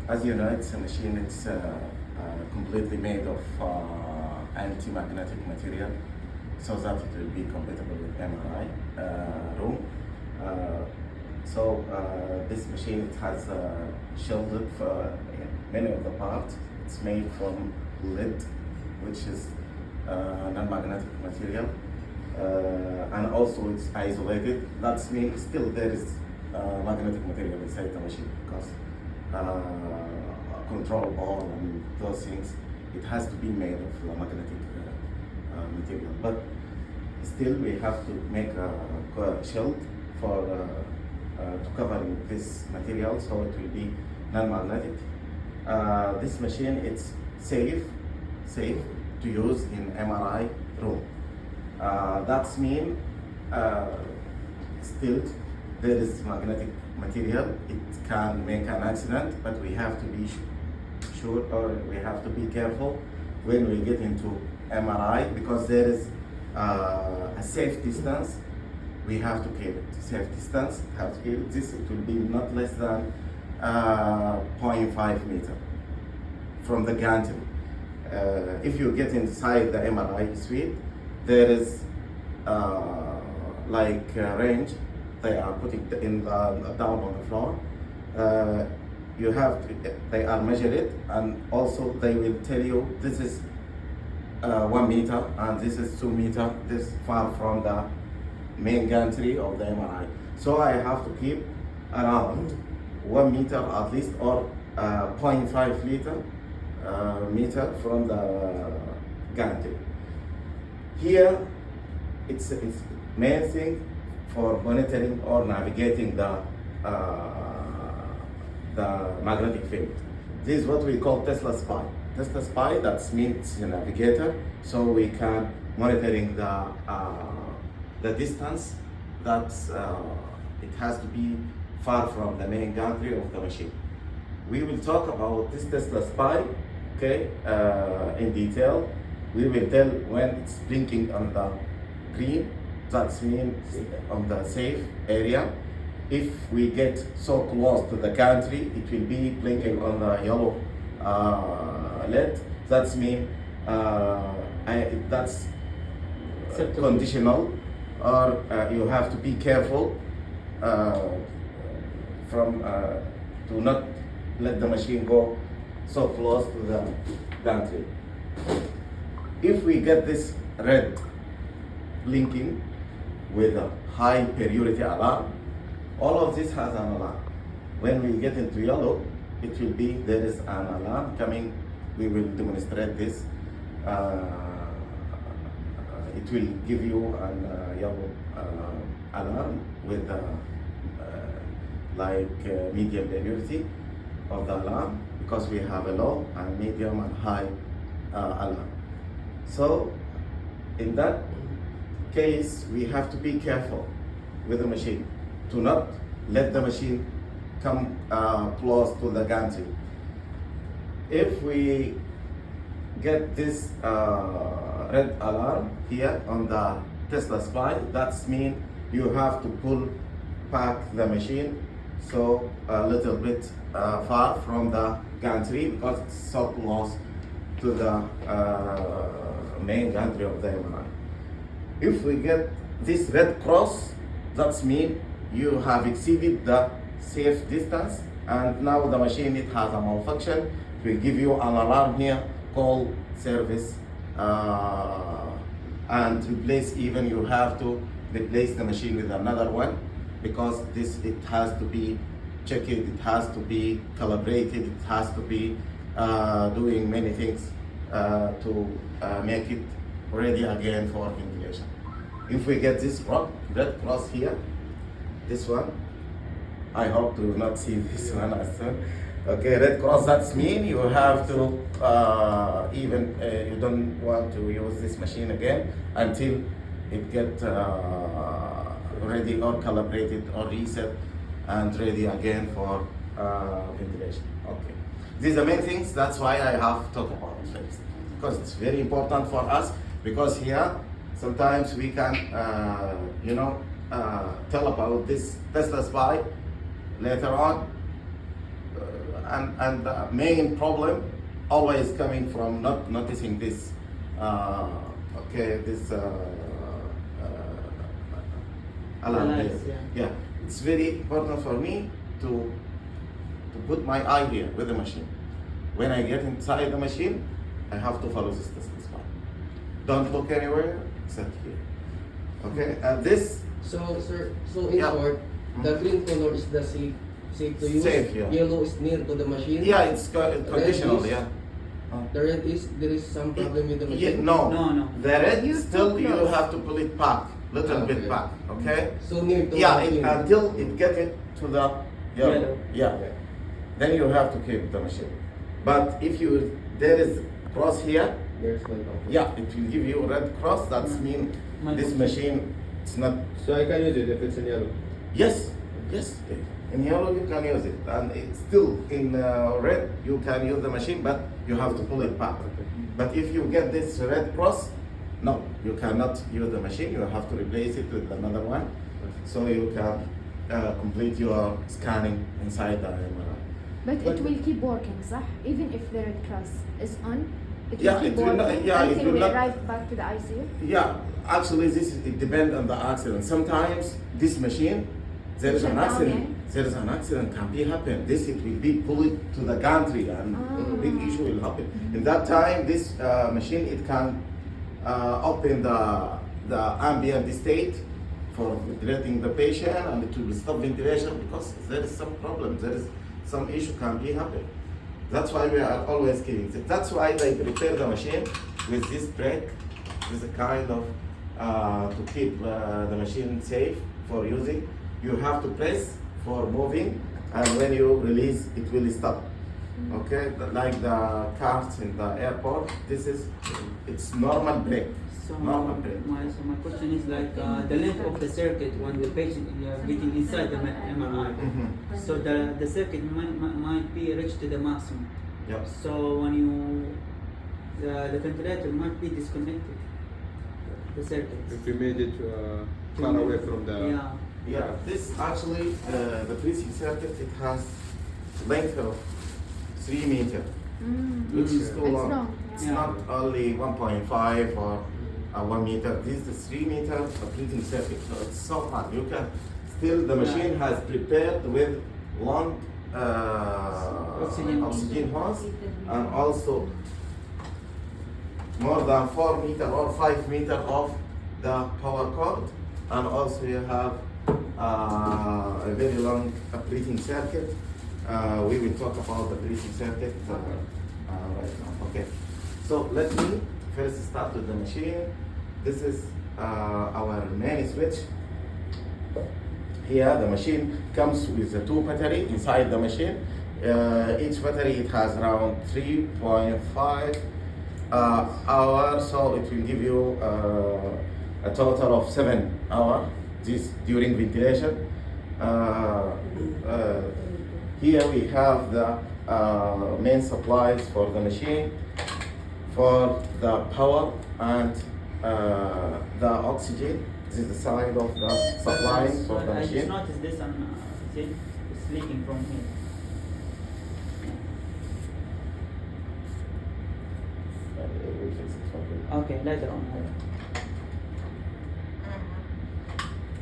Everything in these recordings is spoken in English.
As you know, it's a machine. It's completely made of anti-magnetic material, so that it will be compatible with MRI room. This machine, it has shielded for many of the parts. It's made from lead, which is non-magnetic material, and also it's isolated. That means still there is magnetic material inside the machine, because control ball and those things, it has to be made of magnetic material. But still, we have to make a shield for to cover this material, so it will be non-magnetic. This machine, it's safe to use in MRI room. That's mean still there is magnetic material. It can make an accident, but we have to be sure, or we have to be careful when we get into MRI, because there is a safe distance. We have to keep it. Safe distance, have to keep it. This, it will be not less than 0.5 meter from the gantry. If you get inside the MRI suite, there is range. They are putting in down on the floor. You have to, they are measured it, and also they will tell you this is 1 meter and this is 2 meter. This far from the main gantry of the MRI. So I have to keep around 1 meter at least, or 0.5 meter from the gantry. Here, it's main thing for monitoring or navigating the magnetic field. This is what we call Tesla spy. Tesla spy, that means a navigator, so we can monitoring the distance that it has to be far from the main gantry of the machine. We will talk about this Tesla spy, okay, in detail. We will tell when it's blinking on the green, that means on the safe area. If we get so close to the gantry, it will be blinking on the yellow LED. That means that's conditional, or you have to be careful from to not let the machine go so close to the gantry. If we get this red blinking with a high priority alarm, all of this has an alarm. When we get into yellow, it will be there is an alarm coming. We will demonstrate this. It will give you an yellow alarm with medium priority of the alarm, because we have a low and medium and high alarm. So in that case, we have to be careful with the machine to not let the machine come close to the gantry. If we get this red alarm here on the Tesla spy, that means you have to pull back the machine so a little bit far from the gantry, because it's so close to the main gantry of the MRI. If we get this red cross, that means you have exceeded the safe distance, and now the machine, it has a malfunction. It will give you an alarm here, call service, and replace, even you have to replace the machine with another one, because this, it has to be checked, it has to be calibrated, it has to be doing many things to make it ready again for ventilation. If we get this red cross here, this one, I hope to not see this one as well. Okay, red cross, that means you have to you don't want to use this machine again until it get ready or calibrated or reset and ready again for ventilation. Okay, these are the main things. That's why I have talked about it first, because it's very important for us, because here sometimes we can tell about this Tesla spy later on. and the main problem always coming from not noticing this. Okay, this alarm here. Lights, Yeah, it's very important for me to put my eye here with the machine. When I get inside the machine, I have to follow this path. Don't look anywhere except here. Okay, and this So, sir, so in Yeah. short, the green color is the safe to use. Safe, yeah. Yellow is near to the machine. yeah, it's conditional. is- Yeah. The red is there is some problem with the Yeah, machine. No. The red You still too you close. have to pull it back, little Okay. bit back. Okay. So near to Yeah, the machine. until it get it to the yellow. Yellow. Yeah. Then you have to keep the machine. But if there is cross here, There's my problem. yeah, it will give you a red cross. That's mean this machine it's not. So I can use it if it's in yellow. Yes, yes. In yellow you can use it, and it's still in red you can use the machine, but you have to pull it back. But if you get this red cross, no, you cannot use the machine. You have to replace it with another one, so you can complete your scanning inside the MRI. But it will keep working, صح? Even if the red cross is on, it will Yeah, keep it will not- working yeah, it until will we not- arrive back to the ICU. Yeah, actually, it depends on the accident. Sometimes this machine, there is Shut an down, accident. yeah? There is an accident can be happen. This it will be pulled to the gantry, and a big Ah. issue will happen. In that time, this machine it can open the ambient state for ventilating the patient, and it will stop ventilation because there is some problem. There is some issue can be happen. That's why we are always keeping it. That's why they prepare the machine with this brake, with a kind of to keep the machine safe for using. You have to press for moving, and when you release, it will stop. Okay, like the cars in the airport. It's normal brake. So Normal brake. my question is like the length of the circuit when the patient is getting inside the MRI. Mhm. So the circuit might be reached to the maximum. Yep. So when the ventilator might be disconnected, the circuit. If we made it far away from the. Yeah. Yeah, this actually, the breathing circuit, it has length of 3 meters, which is too It's long. long, It's yeah. not only 1.5 or 1 meter. This is 3 meters of breathing circuit, so it's so hard. You can still, the machine has prepared with long oxygen hose, and also more than 4 meter or 5 meter of the power cord, and also you have a very long breathing circuit. We will talk about the breathing circuit right now. Okay, so let me first start with the machine. This is our main switch. Here the machine comes with the 2 battery inside the machine. Each battery it has around 3.5 hours, so it will give you a total of 7 hours. This during ventilation. Here we have the main supplies for the machine, for the power and the oxygen. This is the side of the supplies for the I just machine. noticed this and see, it's leaking from here. We'll fix it for you. Okay, later on.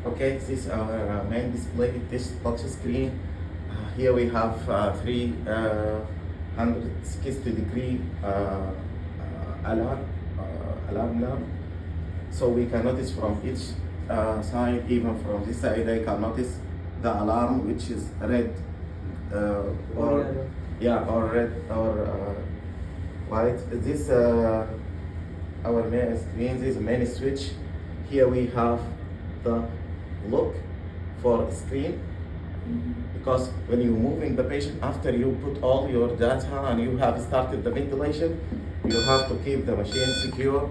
Okay, this is our main display, this touch screen. Here we have 360-degree alarm lamp. So we can notice from each side, even from this side, I can notice the alarm, which is red or yellow. yeah, or red or white. This our main screen. This is main switch. Here we have the look for screen, because when you're moving the patient, after you put all your data and you have started the ventilation, you have to keep the machine secure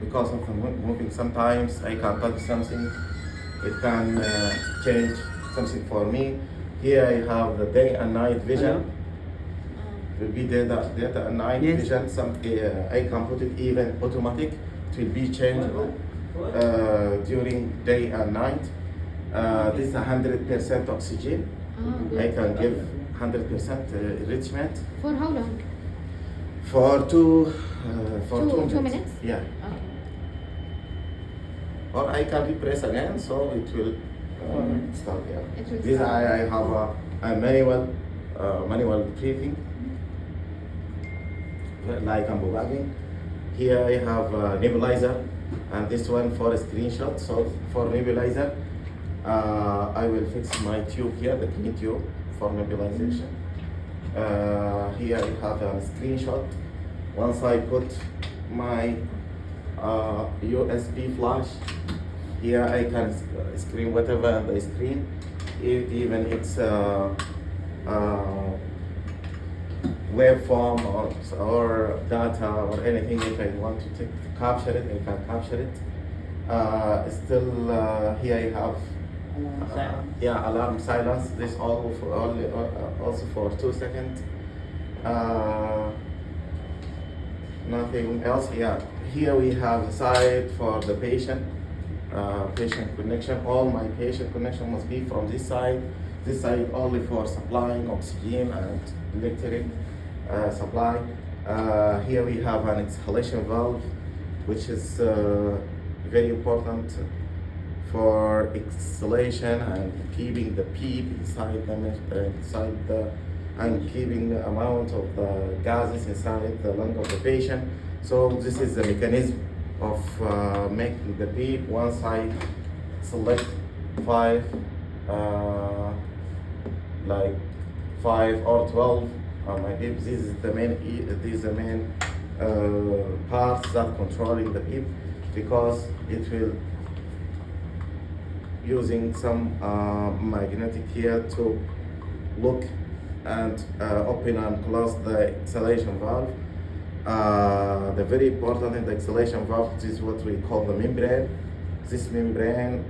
because of the moving. Sometimes I can touch something, it can change something for me. Here I have the day and night vision. It will be data and night Yes. vision. I can put it even automatic. It will be changeable during day and night. This is 100% oxygen. I can give 100% enrichment For how long? for two Two minutes? Yeah. Okay. Or I can repress again, so it will start. Yeah. It will This start. I have a manual breathing, like I'm bugging. Here I have a nebulizer, and this one for a screenshot. So for nebulizer, I will fix my tube here, the clean tube for nebulization. Here I have a screenshot. Once I put my USB flash, here I can screen whatever on the screen, even it's waveform or data or anything. If I want to capture it, I can capture it. Still, here I have alarm silence. This all for also for 2 seconds. Nothing else. Yeah. Here we have a side for the patient. Patient connection. All my patient connection must be from this side. This side only for supplying oxygen and electric supply. Here we have an exhalation valve, which is very important for exhalation and keeping the PEEP inside the and keeping the amount of the gases inside the lung of the patient. So this is the mechanism of making the PEEP. Once I select 5, like 5 or 12 my PEEP, this is the main parts that controlling the PEEP, because it will using some magnetic here to look and open and close the exhalation valve. The very important in the exhalation valve is what we call the membrane. This membrane,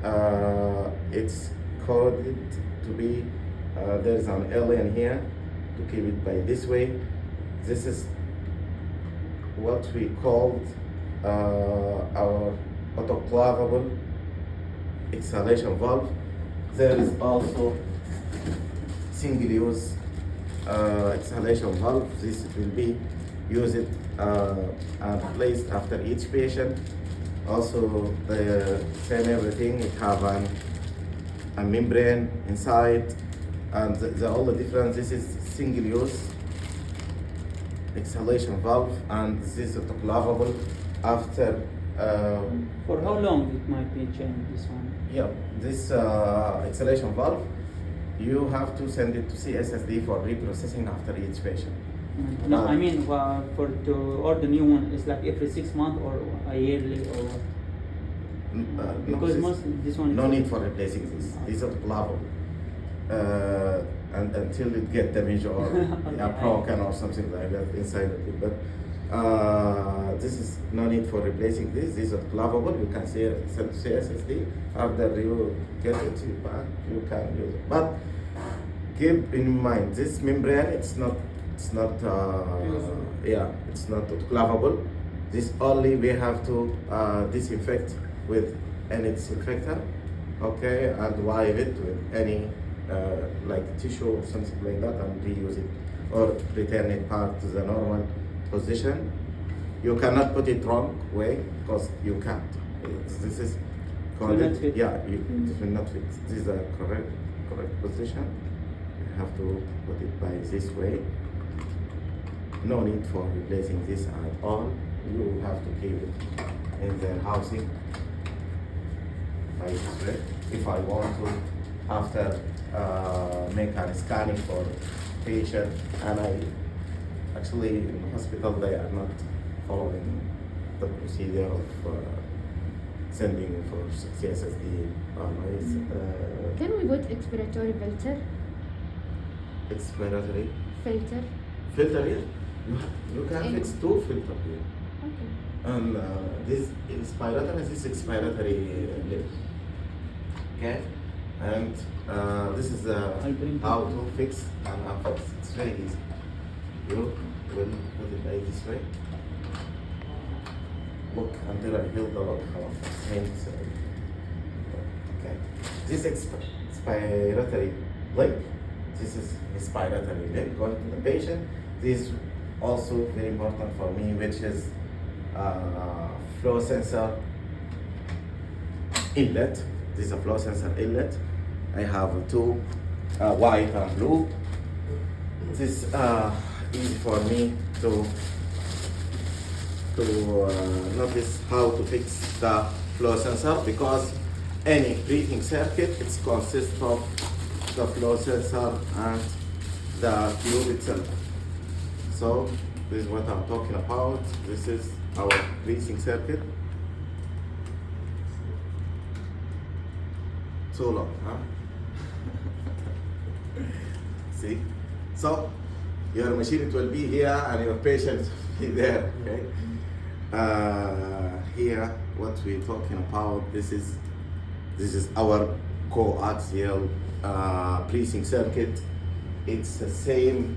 it's coded to be, there's an alien here to keep it by this way. This is what we called our autoclavable exhalation valve. There is also single-use exhalation valve. This will be used and placed after each patient. Also the same everything, it have a membrane inside, and the only difference, this is single-use exhalation valve, and this is autoclavable after For how long it might be changed, this one? yeah, this exhalation valve, you have to send it to CSSD for reprocessing after each patient. No, I mean for to order new one, it's like every 6 months or a yearly or what? Because this one. No need for replacing this. This is autoclavable. And until it get damaged or broken or something like that inside of it. But this is no need for replacing this. This is autoclavable. You can send to CSSD. After you get it back, you can use it. But keep in mind, this membrane, it's not it's not autoclavable. This only we have to disinfect with any disinfectant, okay, and wipe it with any like tissue or something like that, and reuse it or return it back to the normal position. You cannot put it wrong way, because you can't. This is called Will not fit. it will not fit. This is the correct position. You have to put it by this way. No need for replacing this at all. You have to keep it in the housing by this way. If I want to, after make a scanning for patient, and I actually in the hospital they are not following the procedure of sending for CSSD always. Can we put expiratory filter? Expiratory Filter. filter here. You can In- fix 2 filter here. Okay. And this expiratory, this expiratory lip. Okay, and this is I'll bring how it. to fix and unfix. It's very easy. You will put it like this way. Look until I feel the lock. Okay. This expiratory lip, This is respiratory limb going to the patient. This is also very important for me, which is flow sensor inlet. This is a flow sensor inlet. I have two white and blue. This is easy for me to notice how to fix the flow sensor, because any breathing circuit it consists of the flow sensor and the tube itself. So this is what I'm talking about. This is our breathing circuit. So long, huh? See? So your machine it will be here and your patient will be there. Okay? Here what we're talking about, this is our coaxial breathing circuit. It's the same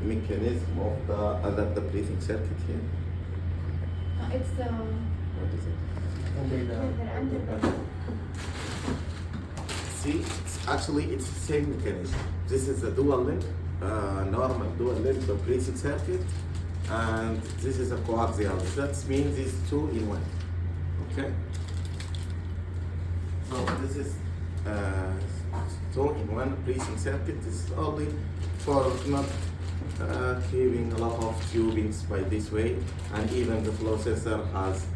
mechanism of the breathing circuit here. It's the What is it? Under the See, it's the same mechanism. This is a dual link, normal dual link of breathing circuit, and this is a coaxial. That means it's two in one. Okay. So this is two in one breathing circuit. This is only for not keeping a lot of tubings by this way, and even the flow sensor has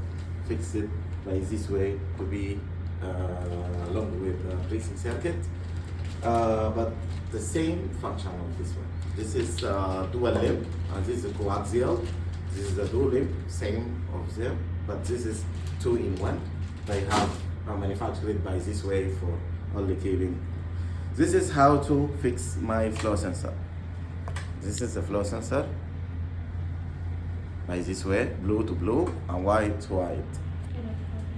fixed it by this way to be along with the breathing circuit, but the same function of this one. This is dual limb and this is coaxial. This is a dual limb, same of them, but this is two in one. They have manufactured by this way for only keeping. This is how to fix my flow sensor. This is the flow sensor by this way, blue to blue and white to white.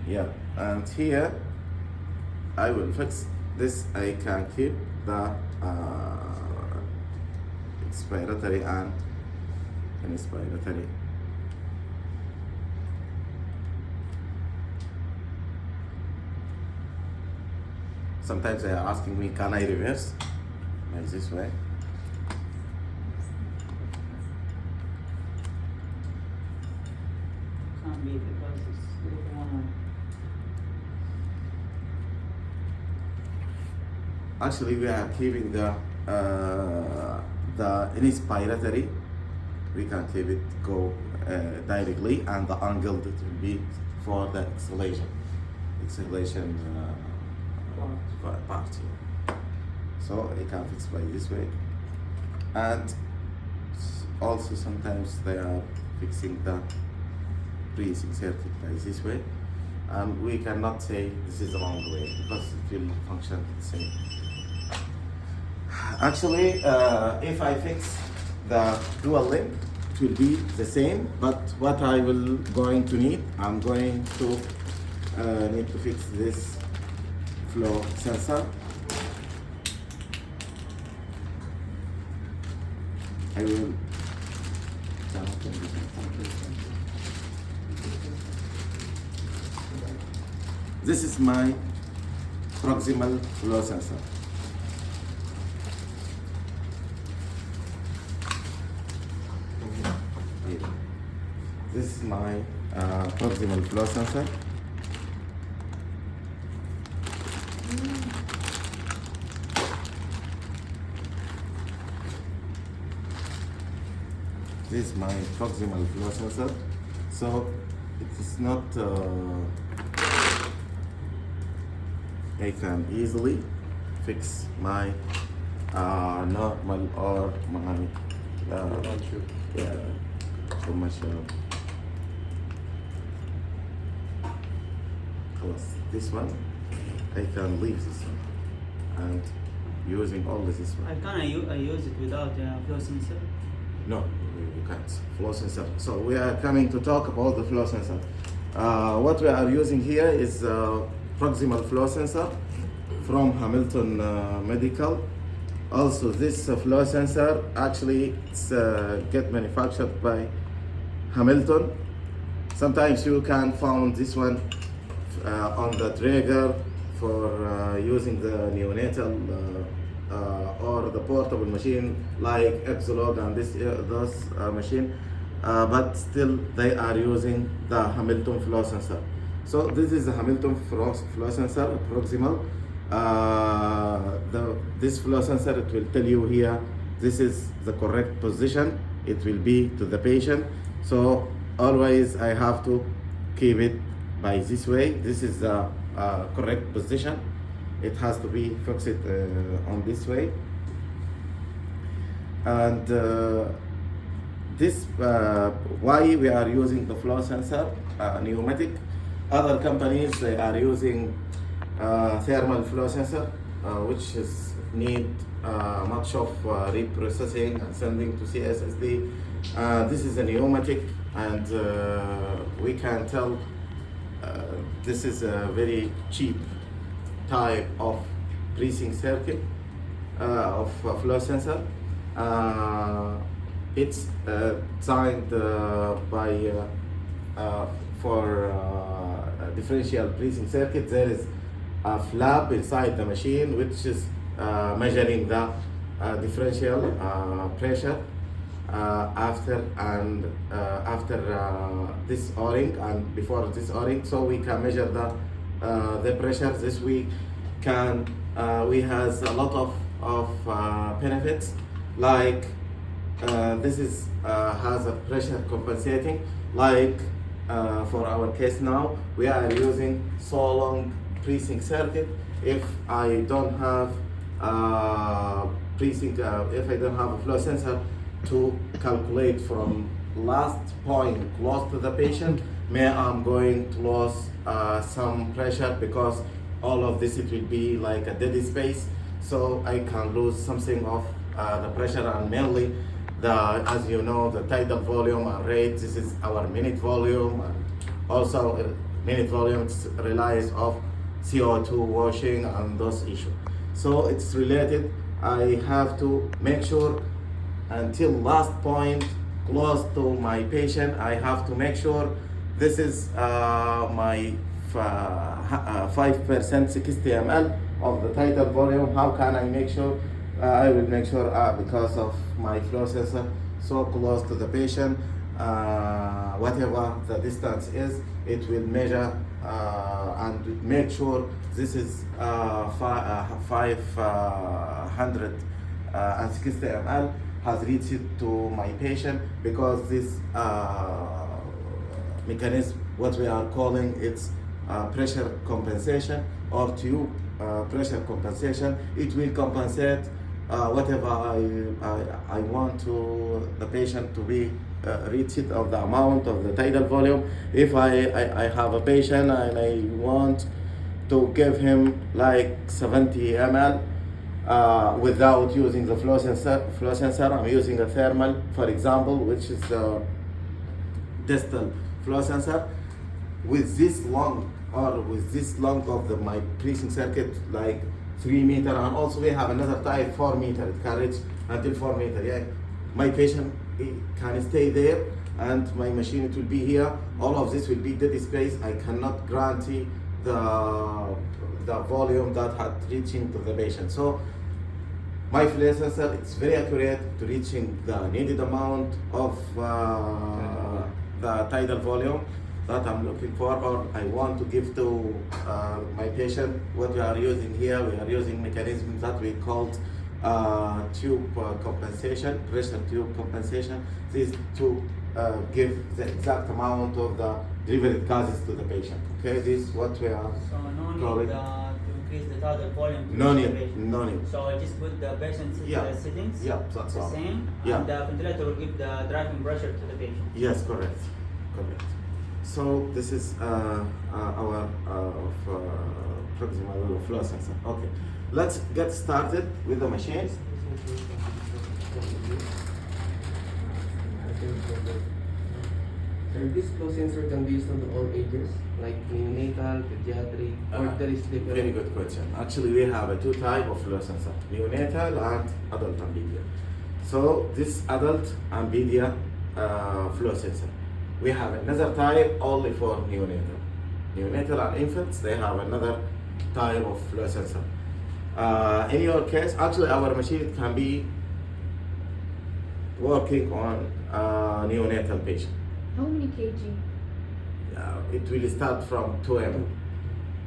Yeah, and here I will fix this. I can keep the expiratory and inspiratory. Sometimes they are asking me, can I reverse? Like this way. Can't be because it's one. Actually, we are keeping the inspiratory. We can keep it go directly, and the angle that will be for the exhalation part here. So I can fix by this way, and also sometimes they are fixing the breathing circuit by this way, and we cannot say this is the wrong way because it will function the same. Actually, if I fix the dual link, it will be the same, but what I will going to need, I'm going to need to fix this flow sensor. I will This is my proximal flow sensor. This is my proximal flow sensor. This is my proximal flow sensor. So it is not. I can easily fix my normal or my commercial. This one, I can leave this one and using all this one. I use it without flow sensor? No, you can't. Flow sensor. So we are coming to talk about the flow sensor. What we are using here is proximal flow sensor from Hamilton Medical. Also, this flow sensor actually it's get manufactured by Hamilton. Sometimes you can find this one on the Traeger for using the neonatal or the portable machine like Epsilog and those machine, but still they are using the Hamilton flow sensor. So this is the Hamilton flow sensor proximal. This flow sensor, it will tell you here this is the correct position it will be to the patient. So always I have to keep it by this way. This is the correct position. It has to be fixed on this way. And this why we are using the flow sensor pneumatic. Other companies, they are using thermal flow sensor, which is need much of reprocessing and sending to CSSD. This is a pneumatic, and we can tell this is a very cheap type of precinct circuit of flow sensor. It's designed by for differential precinct circuit. There is a flap inside the machine which is measuring the differential pressure after this O-ring and before this O-ring, so we can measure the pressure. This we can we has a lot of benefits, like this is has a pressure compensating, like for our case now we are using so long precinct circuit. If I don't have precinct, if I don't have a flow sensor to calculate from last point close to the patient, I'm going to lose some pressure, because all of this, it will be like a dead space, so I can lose something of the pressure, and mainly as you know, the tidal volume and rate. This is our minute volume, and also minute volume relies of CO2 washing and those issues. So it's related. I have to make sure until last point close to my patient, I have to make sure this is my 5% 60 ml of the tidal volume. How can I make sure? I will make sure because of my flow sensor so close to the patient, whatever the distance is, it will measure and make sure this is 560 ml has reached to my patient, because this mechanism, what we are calling, it's pressure compensation or tube pressure compensation. It will compensate whatever I want to the patient to be reached of the amount of the tidal volume. If I have a patient and I want to give him like 70 ml without using the flow sensor, I'm using a thermal, for example, which is a distal flow sensor. With this long of my precinct circuit, like 3 meter, and also we have another type 4 meter. It can reach until 4 meter. Yeah, my patient can stay there, and my machine, it will be here. All of this will be dead space. I cannot guarantee the volume that had reaching to the patient. So my flow sensor, it's very accurate to reaching the needed amount of the tidal volume that I'm looking for, or I want to give to my patient. What we are using here, we are using mechanisms that we called tube compensation, pressure tube compensation. This to give the exact amount of the delivered gases to the patient. Okay, this is what we are. So no calling. need to increase the tidal volume. To No reach the need, patient. no need. So I just put the patient's settings. Yeah, that's the all. same, Yeah. and the ventilator will give the driving pressure to the patient. Yes, correct. So this is our proximal flow sensor. Okay, let's get started with the machine. Sir, this flow sensor can be used on all ages, like neonatal, pediatric, or there is different? Very good question. Actually, we have two types of flow sensor: neonatal and adult and pediatric. So this adult and pediatric flow sensor. We have another type only for neonatal. Neonatal and infants, they have another type of flow sensor. In your case, actually, our machine can be working on neonatal patient. How many kg? It will start from 2 mm.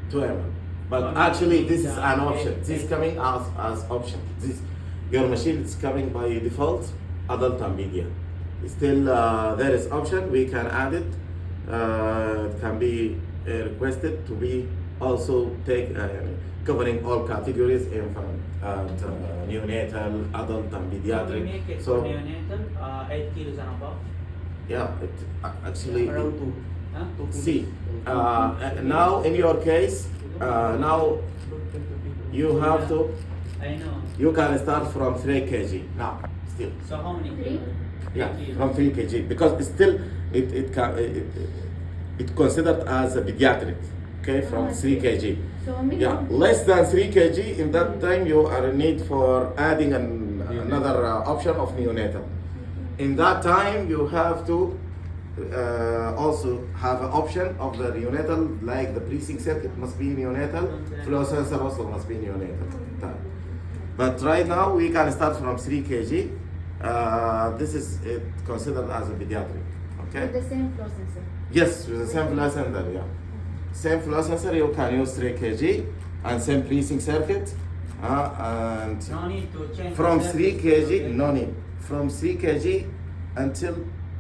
2 mm. But actually, this is an option. This is coming as option. This your machine is coming by default, adult and media. Still, there is option. We can add it. It can be requested to be also covering all categories: infant and neonatal, adult and We pediatric. make it So for neonatal, 8 kilos and above. yeah, it actually. Around 2. Huh? See, now in your case, now you have to, I know. you can start from 3 kg now, still. So how many Three? kilos? Yeah, 8 kilos. from 3 kg because it's still it considered as a pediatric, okay, from 3 kg. So Yeah, less than 3 kg, in that time you are in need for adding another option of neonatal. In that time you have to also have an option of the neonatal, like the precinct circuit must be neonatal, flow sensor also must be neonatal type. But right now we can start from 3 kg. This is considered as a pediatric, okay? with the same flow sensor. Yes, with the same flow sensor, yeah. Same flow sensor, you can use 3 kg and same precinct circuit. And No need to change. from the 3 circuit. kg, no need. From 3 kg until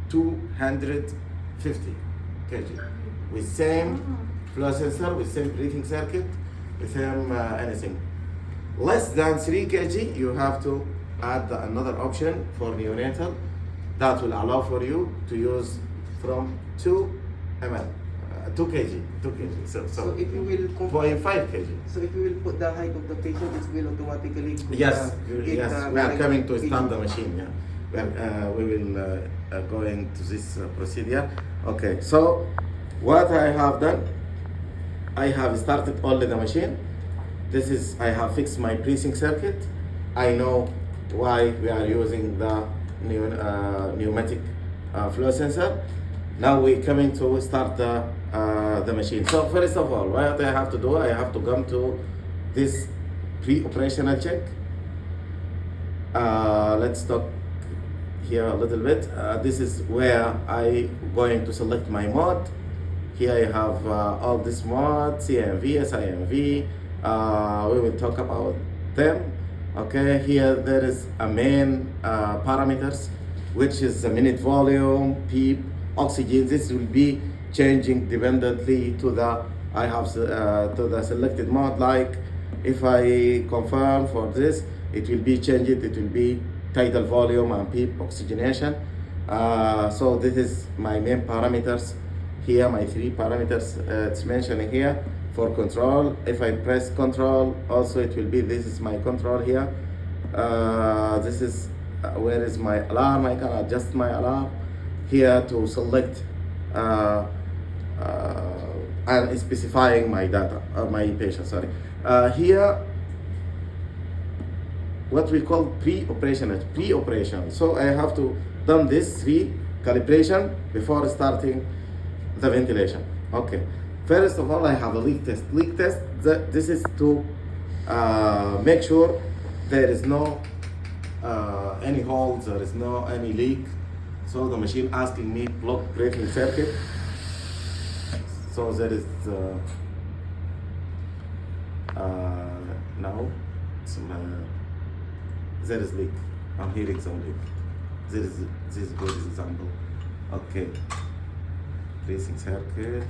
250 kg. With same flow sensor, with same breathing circuit, with same anything. Less than 3 kg, you have to add another option for neonatal that will allow for you to use from 2 ml, 2 kg, 2 kg. So if you will compare, 0.5 kg. so if you will put the height of the patient, it will automatically put Yes, the- yes, it, we are coming to kg. start the machine. Yeah, we will go into this procedure. Okay, so what I have done, I have started only the machine. This is, I have fixed my precinct circuit. I know why we are using the pneumatic flow sensor. Now we're coming to start the machine. So first of all, what I have to do, I have to come to this pre-operational check. Let's talk here a little bit. This is where I going to select my mode. Here I have all this mode, CMV, SIMV. We will talk about them. Okay, here there is a main parameters, which is the minute volume, PEEP, oxygen. This will be changing dependently to the to the selected mode. Like if I confirm for this, it will be changed. It will be tidal volume and PEEP oxygenation. So this is my main parameters. Here my 3 parameters it's mentioned here for control. If I press control, also it will be, this is my control here. This is where is my alarm. I can adjust my alarm here to select and specifying my data, my patient, sorry. Here what we call pre-operational. So I have to done this 3 calibration before starting the ventilation. Okay. First of all, I have a leak test. Leak test, this is to make sure there is no any holes, there is no any leak. So the machine asking me block breathing circuit. So there is now there is leak. I'm hearing some leak. This is good example. Okay. Breathing circuit.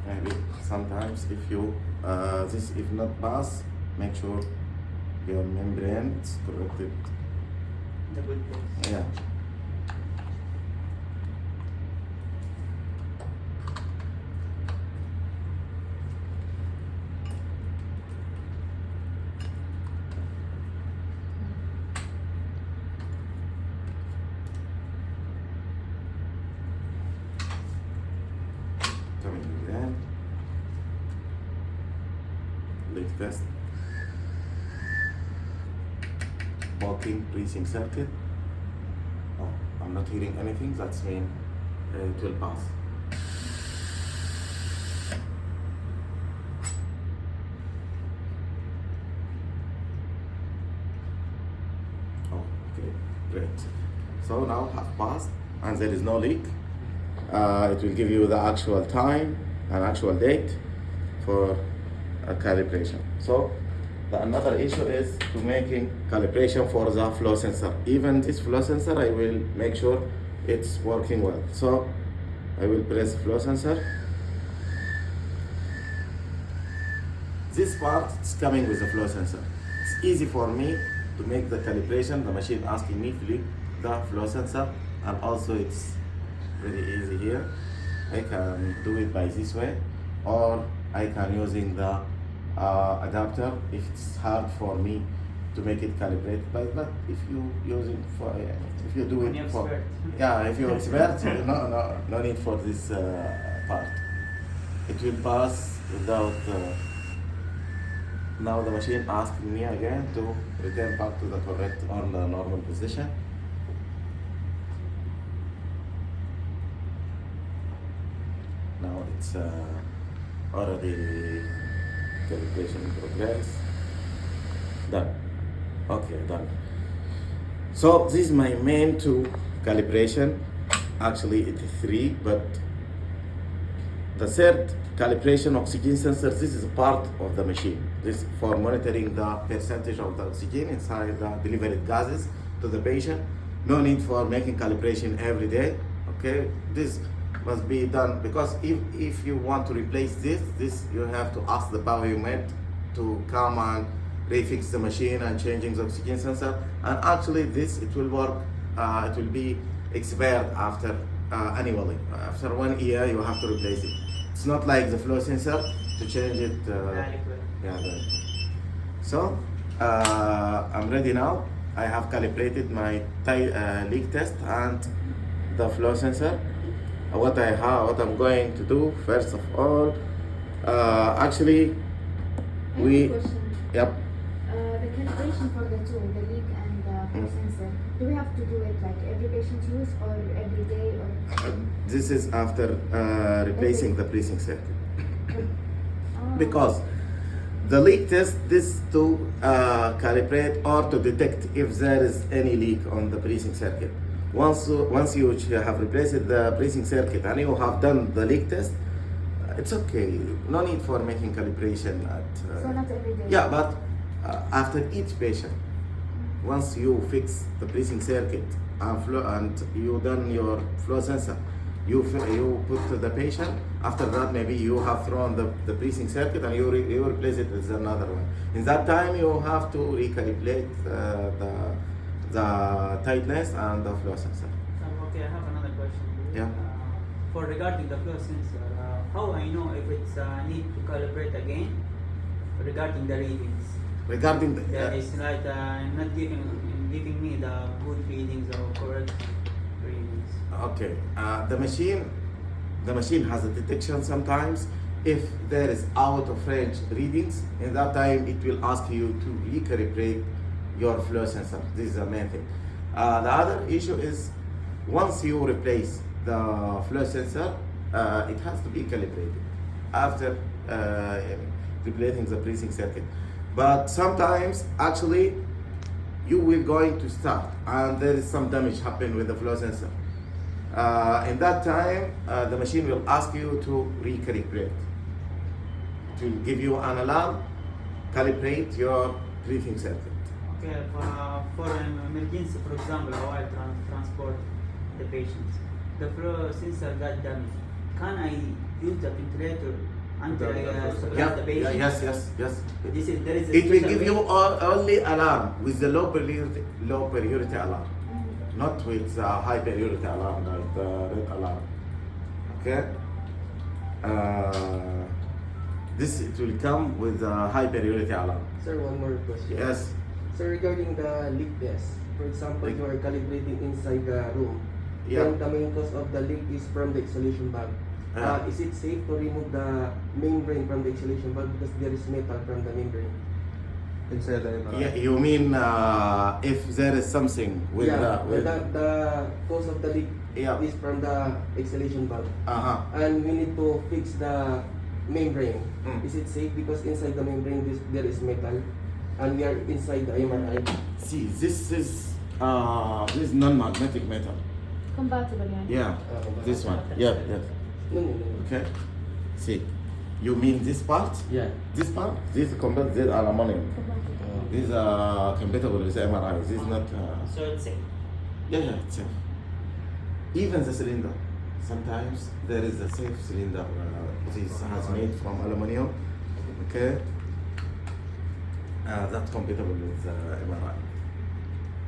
Maybe sometimes if you this if not pass, make sure your membrane is corrected. Double place. Yeah. Coming again. Leak test. Walking breathing circuit. Oh, I'm not hearing anything. That's mean it will pass. Okay, great. So now have passed and there is no leak. It will give you the actual time and actual date for a calibration. So another issue is to making calibration for the flow sensor. Even this flow sensor, I will make sure it's working well. So I will press flow sensor. This part is coming with the flow sensor. It's easy for me to make the calibration. The machine asking me to leak the flow sensor, and also it's very easy here. I can do it by this way, or I can using the adapter if it's hard for me to make it calibrate. But if you using for if you do When it you're for expert. yeah, if you're expert, no need for this part. It will pass without. Now the machine asking me again to return back to the correct or the normal position. Now it's already calibration in progress. Done. Okay, done. So this is my main two calibration. Actually it is three, but the third calibration oxygen sensor, this is a part of the machine. This for monitoring the percentage of the oxygen inside the delivered gases to the patient. No need for making calibration every day. Okay, this must be done because if you want to replace this you have to ask the power unit to come and refix the machine and changing the oxygen sensor. And actually this it will work. It will be expired after annually. After 1 year you have to replace it. It's not like the flow sensor to change it. So I'm ready now. I have calibrated my leak test and the flow sensor. What I'm going to do first of all, actually, I have a question. Yep. The calibration for the two, the leak and the flow sensor, do we have to do it like every patient use or every day or? This is after replacing the breathing circuit. Because the leak test this to calibrate or to detect if there is any leak on the breathing circuit. Once you have replaced the breathing circuit and you have done the leak test, it's okay. No need for making calibration at. So not every day. Yeah, but after each patient, once you fix the breathing circuit and you done your flow sensor, you put to the patient. After that, maybe you have thrown the breathing circuit and you replace it with another one. In that time, you have to recalibrate the tightness and the flow sensor. Okay, I have another question. Yeah. For regarding the flow sensor, how I know if it's need to calibrate again regarding the readings? Regarding the That is like not giving me the good readings or correct readings. Okay, the machine has a detection sometimes. If there is out of range readings, in that time it will ask you to recalibrate your flow sensor. This is the main thing. The other issue is once you replace the flow sensor, it has to be calibrated after replacing the breathing circuit. But sometimes actually you will going to start and there is some damage happen with the flow sensor. In that time, the machine will ask you to recalibrate. It will give you an alarm, calibrate your breathing circuit. Okay, for an emergency, for example, how I transport the patients, the flow sensor got damaged. Can I use the ventilator until I stabilize the patient? Yes. There is a It will special give way? you only alarm with the low priority alarm, not with high priority alarm like the red alarm. Okay. This it will come with a high priority alarm. Sir, one more question. Yes. So regarding the leak test, for example, Leak. you are calibrating inside the room. Yeah. Then the main cause of the leak is from the exhalation valve. Is it safe to remove the membrane from the exhalation valve because there is metal from the membrane? Inside the Yeah, you mean if there is something with the cause of the leak Yeah. is from the exhalation valve. And we need to fix the membrane. Is it safe because inside the membrane there is metal and we are inside the MRI? See, this is this is non-magnetic metal. Compatible, yeah. Yeah, this one. Yeah, yeah. No, no, no. Okay. See, you mean this part? Yeah. This part? This is compatible. This is aluminum. Compatible. This is compatible with MRI. This is not. So it's safe. Yeah, it's safe. Even the cylinder. Sometimes there is a safe cylinder. This has made from aluminum. Okay. That's compatible with MRI.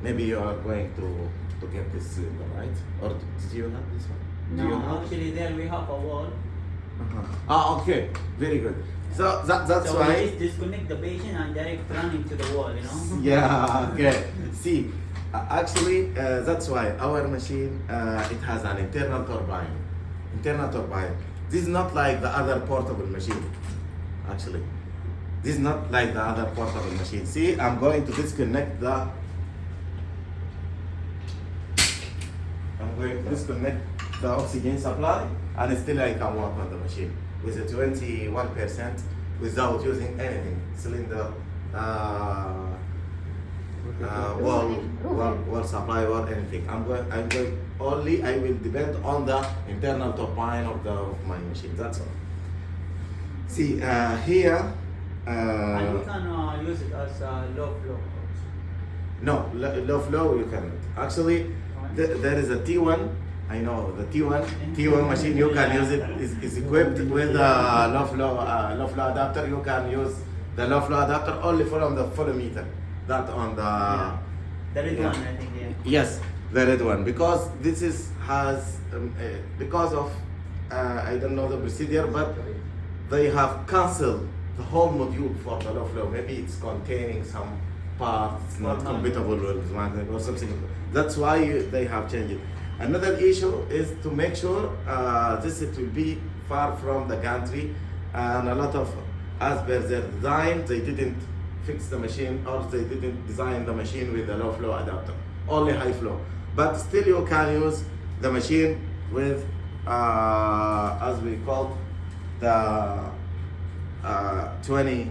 Maybe you are going to get this cylinder, right? Or did you have this one? Do you No, have? actually there we have a wall. Ah, okay. Very good. So that's So why. we just disconnect the patient and direct running to the wall, you know? Yeah, okay. See, actually, that's why our machine, it has an internal turbine. Internal turbine. This is not like the other portable machine, actually. This is not like the other portable machine. See, I'm going to disconnect the... I'm going to disconnect the oxygen supply, and still I can work on the machine with a 21% without using anything. Cylinder, wall supply or anything. I'm going only. I will depend on the internal turbine of my machine. That's all. See here. And we can use it as low flow. No, low flow you cannot. Actually, there is a T1. I know the T1 machine. You can use it. Is equipped with a low flow adapter. You can use the low flow adapter only from the flow meter. That on the The red yeah. one, I think, yeah. Yes, the red one, because this has because of I don't know the procedure, but they have cancelled the whole module for the low flow. Maybe it's containing some parts not compatible with magnet or something. That's why they have changed it. Another issue is to make sure it will be far from the gantry, and a lot of, as per their design, they didn't fix the machine, or they didn't design the machine with a low flow adapter, only high flow. But still you can use the machine with, as we call the 20%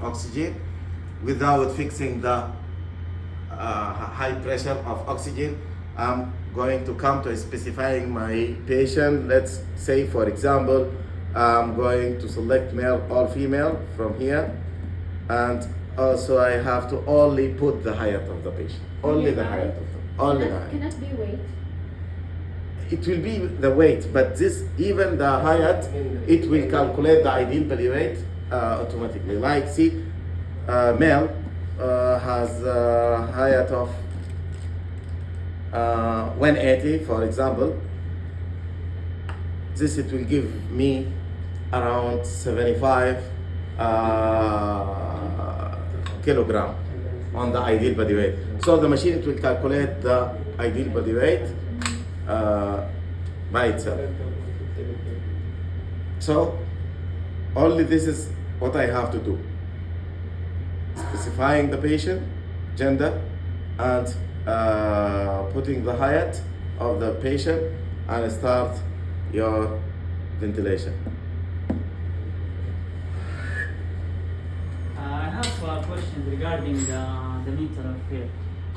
oxygen without fixing the high pressure of oxygen. I'm going to come to specifying my patient. Let's say, for example, I'm going to select male or female from here, and also I have to only put the height of the patient. Only the height of the only the height. Cannot be weight. It will be the weight, but this, even the height, it will calculate the ideal body weight automatically. Like, see, male has a height of 180, for example. This, it will give me around 75 kilogram on the ideal body weight. So the machine, it will calculate the ideal body weight by itself. So only this is what I have to do: specifying the patient, gender, and putting the height of the patient, and start your ventilation. I have a question regarding the meter here.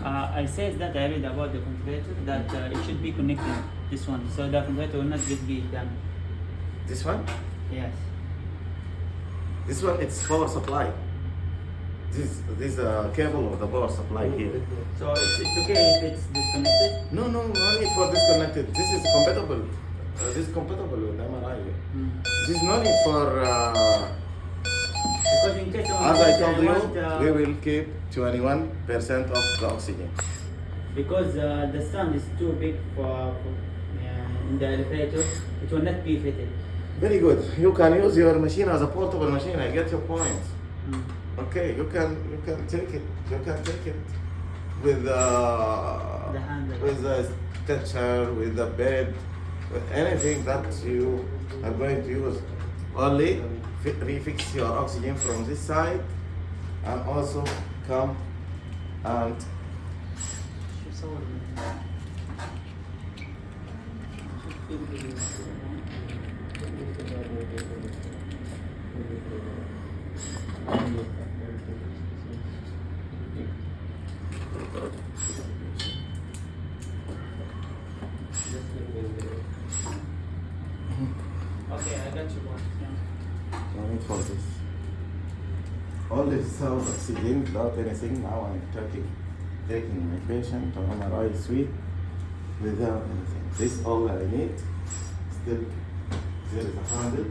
I said that I read about the ventilator that it should be connected this one, so the ventilator will not be damaged. This one? Yes. This one, it's power supply. This cable of the power supply here. So it's okay if it's disconnected? No need for disconnected. This is compatible. This is compatible with MRI. This is no need for. Because in case of As I told want, you, we will keep 21% of the oxygen. because the stand is too big for in the elevator, it will not be fitted. Very good. You can use your machine as a portable machine. I get your point. Okay, you can take it. You can take it with The handle. with a stretcher, with a bed, with anything that you are going to use. Only refix your oxygen from this side, and also come and for this. Only without oxygen, without anything. Now I'm taking my patient to MRI suite without anything. This all I need. Still, there is a handle.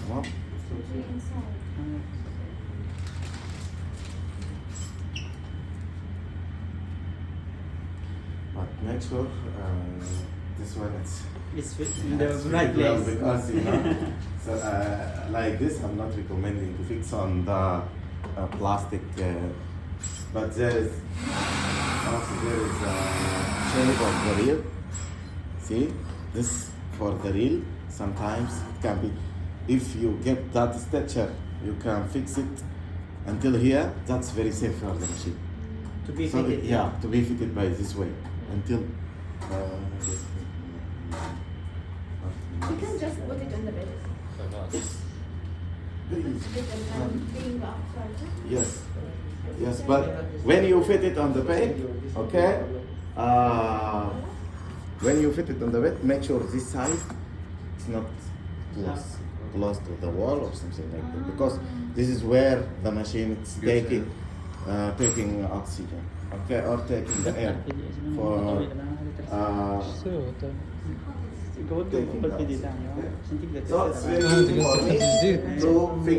Come on. But make sure this one is It's in the it's right really well place. because so like this I'm not recommending to fix on the plastic, but there is also a shape of the reel. See this for the reel. Sometimes it can be, if you get that stretcher, you can fix it until here. That's very safe for the machine. To be So, fitted. yeah, to be fitted by this way until. You can just put it on the bed. Very easy. Being outside. Yes, yes, but when you fit it on the bed, okay, when you fit it on the bed, make sure this side is not close to the wall or something like that, because this is where the machine is taking oxygen, okay, or taking the air for taking the oxygen. So it's very easy for me to fix